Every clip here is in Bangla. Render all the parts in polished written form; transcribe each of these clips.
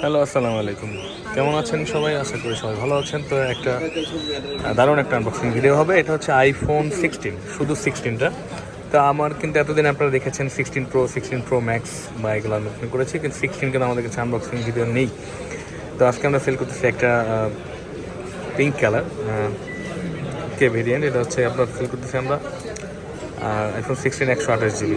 হ্যালো, আসসালামু আলাইকুম। কেমন আছেন সবাই? আশা করি সবাই ভালো আছেন। তো একটা দারুণ একটা আনবক্সিং ভিডিও হবে। এটা হচ্ছে আইফোন 16, শুধু 16টা। তো আমার কিন্তু এতদিন আপনারা দেখেছেন 16 প্রো, 16 প্রো ম্যাক্স বা এগুলো আনবক্সিং করেছি, কিন্তু 16 কিন্তু আমাদের কাছে আনবক্সিং ভিডিও নেই। তো আজকে আমরা সেল করতেছি একটা পিঙ্ক কালার কে ভেরিয়েন্ট। এটা হচ্ছে আপনার সেল করতেছি আমরা আইফোন 16 128 GB।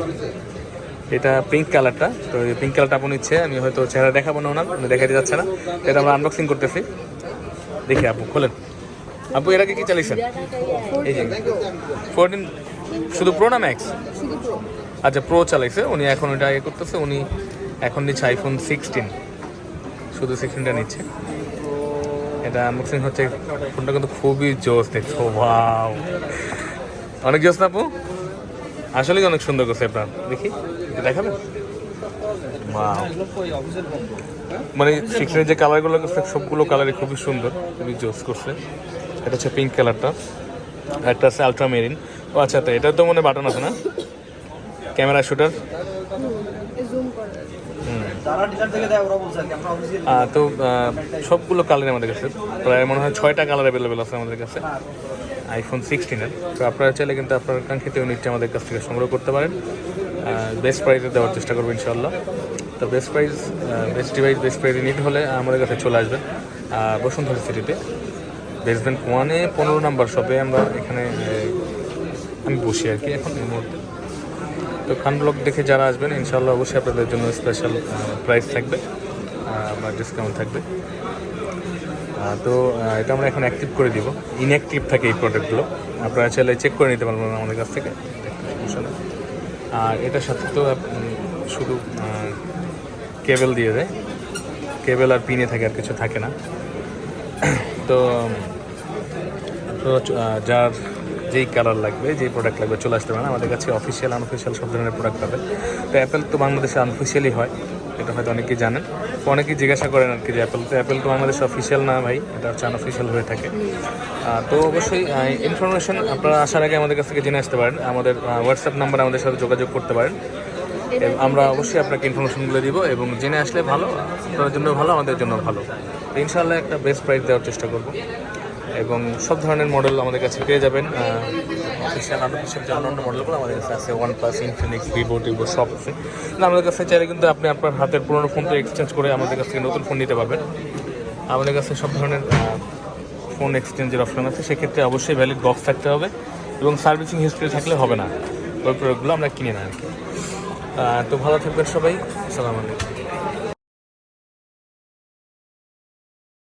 এটা পিঙ্ক কালারটা। তো এই পিঙ্ক কালারটা আপনি ইচ্ছে, আমি হয়তো চেহারা দেখাবো না, ওনার দেখাতে যাচ্ছে না। এটা আমরা আনবক্সিং করতেছি। দেখি আপু খোলেন। আপু এর আগে কি চালিয়েছেন? এই যে 14 শুধু প্রো না ম্যাক্স? আচ্ছা, প্রো চালাইছে উনি, এখন ওইটা ইয়ে করতেছে। উনি এখন নিচ্ছে আইফোন 16, শুধু 16টা নিচ্ছে। এটা আনবক্সিং হচ্ছে। ফোনটা কিন্তু খুবই জোস, দেখছো? ওয়াও, অনেক জোস না আপু? আসলেই অনেক সুন্দর করছে। আপনার দেখি দেখাবেন। মানে 16-এর যে কালারগুলো করছে সবগুলো কালারই খুবই সুন্দর, খুবই জোস করছে। এটা হচ্ছে পিঙ্ক কালারটা, একটা আছে আলট্রা মেরিন। ও আচ্ছা, তো এটা তো মনে বাটন আছে না? Camera shooter. তো সবগুলো কালার আমাদের কাছে, প্রায় মনে হয় 6টা কালার অ্যাভেলেবেল আছে আমাদের কাছে আইফোন 16-এর। তো আপনারা চাইলে কিন্তু আপনার কাঙ্ক্ষিত ইউনিটটি আমাদের কাছ থেকে সংগ্রহ করতে পারেন। বেস্ট প্রাইসে দেওয়ার চেষ্টা করবো ইনশাল্লাহ। তো best price, best device, best price unit হলে আমাদের কাছে চলে আসবেন বসুন্ধরা সিটিতে, বেসমেন্ট 1-এ 15 নম্বর শপে। আমরা এখানে আমি বসি আর কি এখন এই মুহূর্তে। তো খান ব্লগ দেখে যারা আসবেন ইনশাল্লাহ অবশ্যই আপনাদের জন্য স্পেশাল প্রাইস থাকবে বা ডিসকাউন্ট থাকবে। তো এটা আমরা এখন অ্যাক্টিভ করে দিব। ইনঅ্যাক্টিভ থাকে এই প্রোডাক্টগুলো, আপনারা চাইলে চেক করে নিতে পারবেন আমাদের কাছ থেকে, সমস্যা নেই। আর এটার সাথে তো শুধু কেবল দিয়ে দেয়, কেবল আর পিনে থাকে, আর কিছু থাকে না। তো যার যেই কালার লাগবে, যেই প্রোডাক্ট লাগবে চলে আসতে পারেন আমাদের কাছে। অফিসিয়াল আনঅফিসিয়াল সব ধরনের প্রোডাক্ট পাবেন। তো অ্যাপেল তো বাংলাদেশে আনঅফিসিয়ালি হয়, এটা হয়তো অনেকেই জানেন। তো অনেকেই জিজ্ঞাসা করেন আর কি যে অ্যাপেল তো বাংলাদেশে অফিসিয়াল না ভাই, এটা হচ্ছে আনঅফিসিয়াল হয়ে থাকে। তো অবশ্যই ইনফরমেশন আপনারা আসার আগে আমাদের কাছ থেকে জেনে আসতে পারেন। আমাদের হোয়াটসঅ্যাপ নাম্বার, আমাদের সাথে যোগাযোগ করতে পারেন। আমরা অবশ্যই আপনাকে ইনফরমেশনগুলো দিব, এবং জেনে আসলে ভালো, আপনার জন্য ভালো, আমাদের জন্য ভালো। ইনশাআল্লাহ একটা বেস্ট প্রাইস দেওয়ার চেষ্টা করব, এবং সব ধরনের মডেল আমাদের কাছে পেয়ে যাবেন। অফিসিয়াল আনঅফিসিয়াল যে অন্যান্য মডেলগুলো আমাদের কাছে আছে, OnePlus, ইনফিনিক্স, ভিভো, টিভো সব আছে। আমাদের কাছে চাইলে কিন্তু আপনি আপনার হাতের পুরোনো ফোনটা এক্সচেঞ্জ করে আমাদের কাছ থেকে নতুন ফোন নিতে পারবেন। আমাদের কাছে সব ধরনের ফোন এক্সচেঞ্জের অপশন আছে। সেক্ষেত্রে অবশ্যই ভ্যালিড বক্স থাকতে হবে, এবং সার্ভিসিং হিস্ট্রি থাকলে হবে না। ওই প্রোডাক্টগুলো আমরা কিনে না আর কি। তো ভালো থাকবেন সবাই, আসসালামু আলাইকুম।